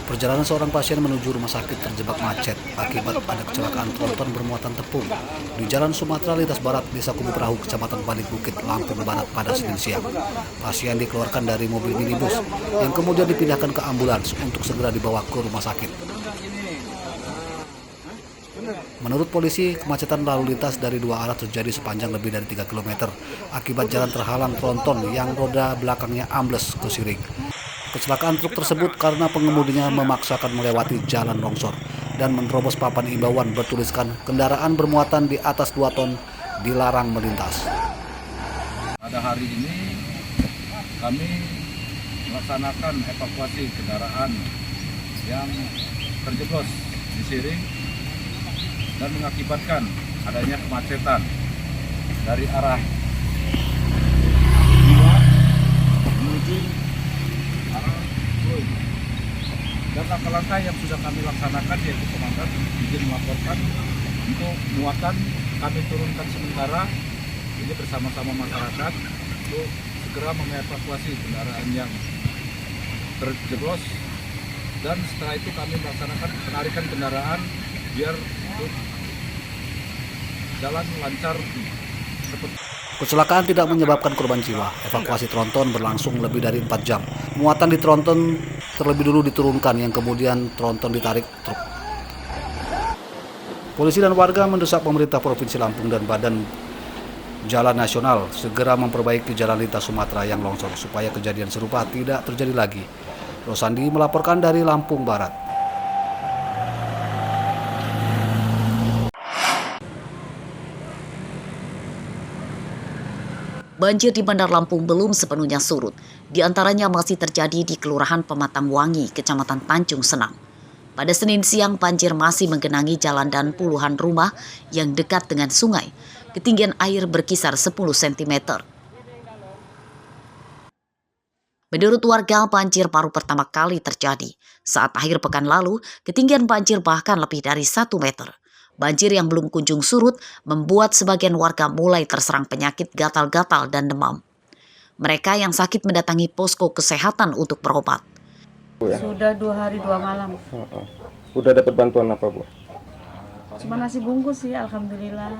Perjalanan seorang pasien menuju rumah sakit terjebak macet akibat ada kecelakaan tronton bermuatan tepung di Jalan Sumatera Lintas Barat, Desa Kubu Perahu, Kecamatan Balik Bukit, Lampung Barat pada Senin siang. Pasien dikeluarkan dari mobil minibus yang kemudian dipindahkan ke ambulans untuk segera dibawa ke rumah sakit. Menurut polisi, kemacetan lalu lintas dari dua arah terjadi sepanjang lebih dari 3 km akibat jalan terhalang tronton yang roda belakangnya ambles ke siring. Kecelakaan truk tersebut karena pengemudinya memaksakan melewati jalan longsor dan menerobos papan imbauan bertuliskan kendaraan bermuatan di atas 2 ton dilarang melintas. Pada hari ini kami melaksanakan evakuasi kendaraan yang terjeblos di siring dan mengakibatkan adanya kemacetan dari arah menuju arah Pluit. Dan langkah-langkah yang sudah kami laksanakan yaitu komandan izin melaporkan untuk muatan kami turunkan sementara ini bersama-sama masyarakat untuk segera mengevakuasi kendaraan yang terjeblos, dan setelah itu kami melaksanakan penarikan kendaraan biar jalan lancar. Kecelakaan tidak menyebabkan korban jiwa. Evakuasi tronton berlangsung lebih dari 4 jam. Muatan di tronton terlebih dulu diturunkan, yang kemudian tronton ditarik truk. Polisi dan warga mendesak pemerintah Provinsi Lampung dan Badan Jalan Nasional segera memperbaiki jalan lintas Sumatera yang longsor supaya kejadian serupa tidak terjadi lagi. Rosandi melaporkan dari Lampung Barat. Banjir di Bandar Lampung belum sepenuhnya surut. Di antaranya masih terjadi di Kelurahan Pematang Wangi, Kecamatan Tanjung Senang. Pada Senin siang, banjir masih menggenangi jalan dan puluhan rumah yang dekat dengan sungai. Ketinggian air berkisar 10 cm. Menurut warga, banjir baru pertama kali terjadi. Saat akhir pekan lalu, ketinggian banjir bahkan lebih dari 1 meter. Banjir yang belum kunjung surut membuat sebagian warga mulai terserang penyakit gatal-gatal dan demam. Mereka yang sakit mendatangi posko kesehatan untuk berobat. Sudah 2 hari 2 malam. Udah dapat bantuan apa, Bu? Cuma nasi bungkus sih, alhamdulillah.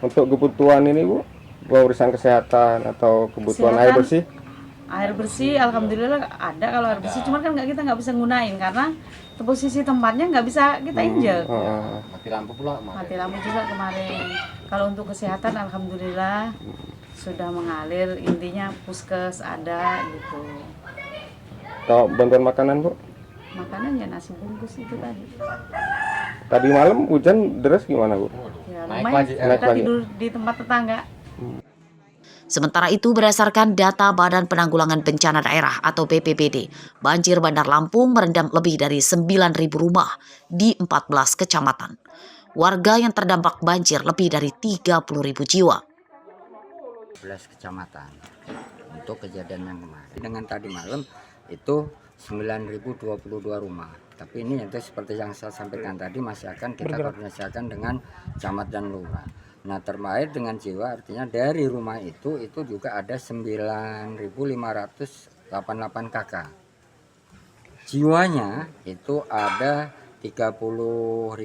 Untuk kebutuhan ini, Bu, urusan kesehatan atau kebutuhan air bersih? Air bersih, alhamdulillah ada kalau air bersih. Cuman kan kita nggak bisa gunain karena posisi tempatnya nggak bisa kita injek. Mati lampu pula. Mati lampu juga kemarin. Kalau untuk kesehatan, alhamdulillah sudah mengalir. Intinya puskes ada gitu. Kalau bantuan makanan, Bu? Makanan ya nasi bungkus itu tadi. Tadi malam hujan deras gimana, Bu? Ya, lumayan. Kita tidur di tempat tetangga. Sementara itu, berdasarkan data Badan Penanggulangan Bencana Daerah atau BPBD, banjir Bandar Lampung merendam lebih dari 9.000 rumah di 14 kecamatan. Warga yang terdampak banjir lebih dari 30.000 jiwa. 11 kecamatan untuk kejadian yang kemarin. Dengan tadi malam itu 9.022 rumah. Tapi ini itu seperti yang saya sampaikan tadi masih akan kita koordinasikan dengan camat dan lurah. Nah, terkait dengan jiwa artinya dari rumah itu juga ada 9.588 kakak. Jiwanya itu ada 30.850.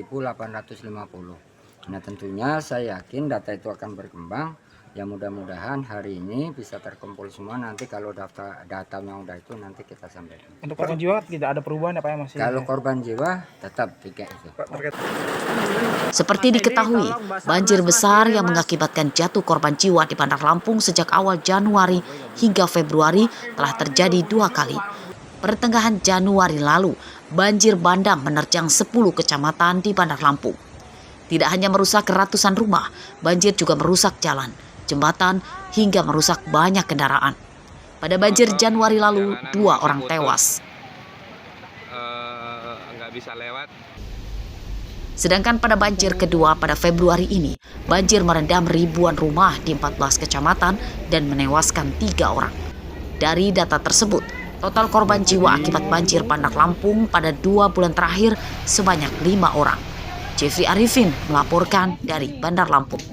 Nah, tentunya saya yakin data itu akan berkembang. Ya mudah-mudahan hari ini bisa terkumpul semua, nanti kalau data yang udah itu nanti kita sampaikan. Untuk korban jiwa tidak ada perubahan apa yang masih? Kalau korban jiwa tetap 3 itu. Seperti diketahui, banjir besar yang mengakibatkan jatuh korban jiwa di Bandar Lampung sejak awal Januari hingga Februari telah terjadi 2 kali. Pertengahan Januari lalu, banjir bandang menerjang 10 kecamatan di Bandar Lampung. Tidak hanya merusak ratusan rumah, banjir juga merusak jalan, jembatan, hingga merusak banyak kendaraan. Pada banjir Januari lalu, 2 orang tewas. Nggak bisa lewat. Sedangkan pada banjir kedua pada Februari ini, banjir merendam ribuan rumah di 14 kecamatan dan menewaskan 3 orang. Dari data tersebut, total korban jiwa akibat banjir Bandar Lampung pada 2 bulan terakhir sebanyak 5 orang. Jeffrey Arifin melaporkan dari Bandar Lampung.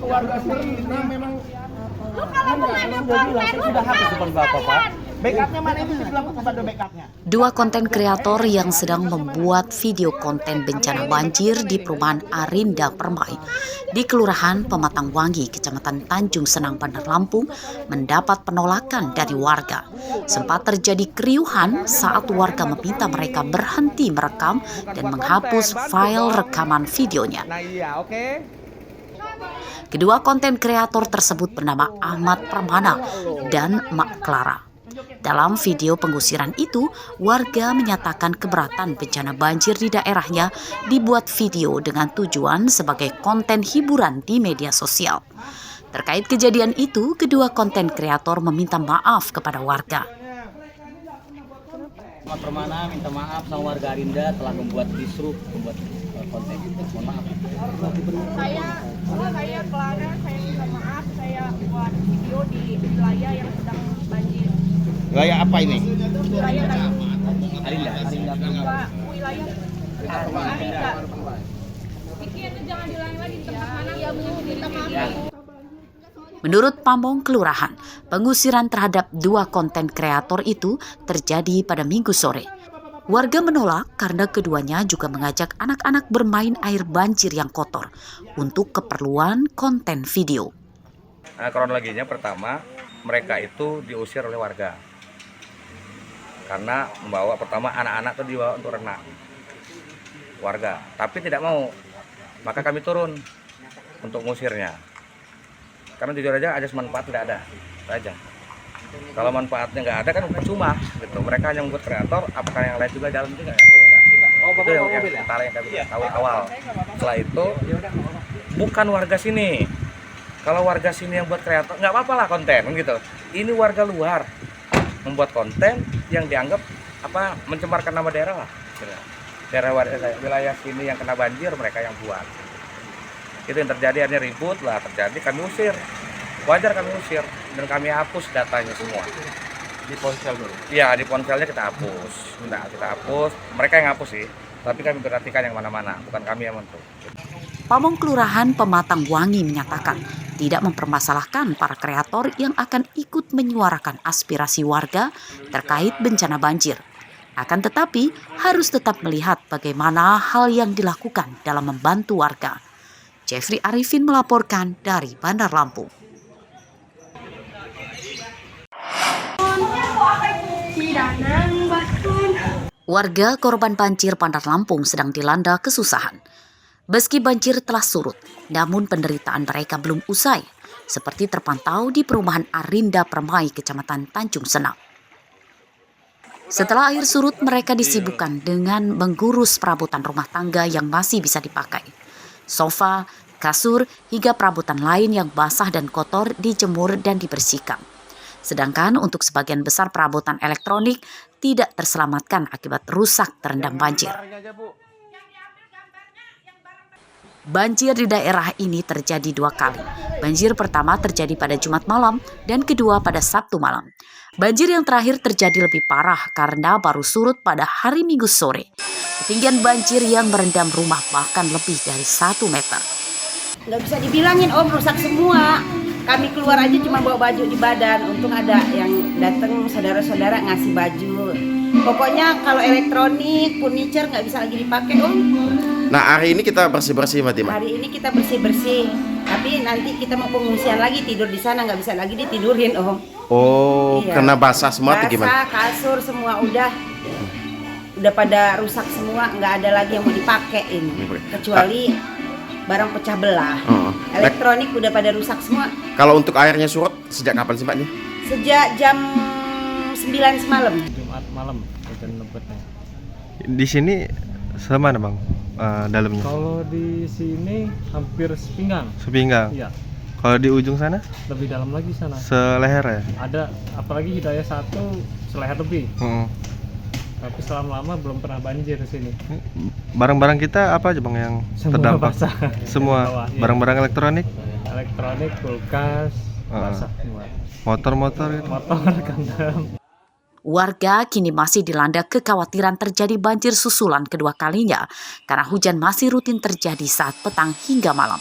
warga sini memang sudah habis depan Bapak, Pak. Backupnya mana itu dibilang kepada backupnya? Dua konten kreator yang sedang membuat video konten bencana banjir di perumahan Arinda Permai di Kelurahan Pematangwangi, Kecamatan Tanjung Senang, Bandar Lampung mendapat penolakan dari warga. Sempat terjadi keriuhan saat warga meminta mereka berhenti merekam dan menghapus file rekaman videonya. Nah iya, oke. Kedua konten kreator tersebut bernama Ahmad Permana dan Mak Clara. Dalam video pengusiran itu, warga menyatakan keberatan bencana banjir di daerahnya dibuat video dengan tujuan sebagai konten hiburan di media sosial. Terkait kejadian itu, kedua konten kreator meminta maaf kepada warga. Ahmad Permana minta maaf sama warga Arinda telah membuat kisruh, membuat konten. Mohon maaf. Saya Clara, saya minta maaf, saya buat video di wilayah yang sedang banjir. Wilayah apa ini? Wilayah Arinda. Pak, wilayah Arinda. Iki itu jangan diulangi lagi di tempat mana ya Bu, minta maaf. Menurut Pamong Kelurahan, pengusiran terhadap dua konten kreator itu terjadi pada Minggu sore. Warga menolak karena keduanya juga mengajak anak-anak bermain air banjir yang kotor untuk keperluan konten video. Nah, kronologinya pertama, mereka itu diusir oleh warga. Karena membawa pertama anak-anak itu dibawa untuk renang. Warga, tapi tidak mau. Maka kami turun untuk mengusirnya. Karena jujur aja ajas manfaat tidak ada. Saja. Kalau manfaatnya nggak ada kan percuma gitu. Mereka hanya membuat kreator, apakah yang lain juga jalan juga kan? Itu yang kami tahu awal. Setelah itu bukan warga sini. Kalau warga sini yang buat kreator nggak apa-apa lah konten gitu. Ini warga luar membuat konten yang dianggap mencemarkan nama daerah lah. Daerah wilayah sini yang kena banjir mereka yang buat. Itu yang terjadi, akhirnya ribut lah terjadi, kami usir. Wajar kami usir dan kami hapus datanya semua. Di ponsel dulu. Iya, di ponselnya kita hapus. Nah, kita hapus. Mereka yang hapus sih. Tapi kami perhatikan yang mana-mana, bukan kami yang menentu. Pamong Kelurahan Pematangwangi menyatakan tidak mempermasalahkan para kreator yang akan ikut menyuarakan aspirasi warga terkait bencana banjir. Akan tetapi harus tetap melihat bagaimana hal yang dilakukan dalam membantu warga. Jeffrey Arifin melaporkan dari Bandar Lampung. Warga korban banjir Bandar Lampung sedang dilanda kesusahan. Meski banjir telah surut, namun penderitaan mereka belum usai, seperti terpantau di perumahan Arinda Permai, Kecamatan Tanjung Senang. Setelah air surut, mereka disibukkan dengan mengurus perabotan rumah tangga yang masih bisa dipakai. Sofa, kasur, hingga perabotan lain yang basah dan kotor dijemur dan dibersihkan. Sedangkan untuk sebagian besar perabotan elektronik tidak terselamatkan akibat rusak terendam banjir. Banjir di daerah ini terjadi dua kali. Banjir pertama terjadi pada Jumat malam dan kedua pada Sabtu malam. Banjir yang terakhir terjadi lebih parah karena baru surut pada hari Minggu sore. Ketinggian banjir yang merendam rumah bahkan lebih dari 1 meter. Nggak bisa dibilangin om, rusak semua. Kami keluar aja cuma bawa baju di badan. Untung ada yang datang saudara-saudara ngasih baju. Pokoknya kalau elektronik, furniture nggak bisa lagi dipakai om. Nah hari ini kita bersih-bersih Mbak. Hari ini kita bersih-bersih. Tapi nanti kita mau pengungsian lagi, tidur di sana nggak bisa lagi ditidurin om. Oh, iya. Karena basah semua atau gimana? Basah, kasur semua udah pada rusak semua, nggak ada lagi yang mau dipakein. Kecuali barang pecah belah. Elektronik udah pada rusak semua. Kalau untuk airnya surut sejak kapan sih Mbak? Sejak jam 9 semalam. Jumat malam hujan lebatnya. Di sini semana Bang dalamnya? Kalau di sini hampir sepinggang. Sepinggang. Iya. Kalau di ujung sana? Lebih dalam lagi sana. Seleher ya? Ada, apalagi Hidayah 1 seleher lebih. Tapi selama lama belum pernah banjir di sini. Barang-barang kita apa aja Bang yang Semua terdampak? basah. Semua. Bawah, iya. Barang-barang elektronik? Elektronik, kulkas, basah semua. Motor-motor gitu? Motor, kandang. Warga kini masih dilanda kekhawatiran terjadi banjir susulan kedua kalinya karena hujan masih rutin terjadi saat petang hingga malam.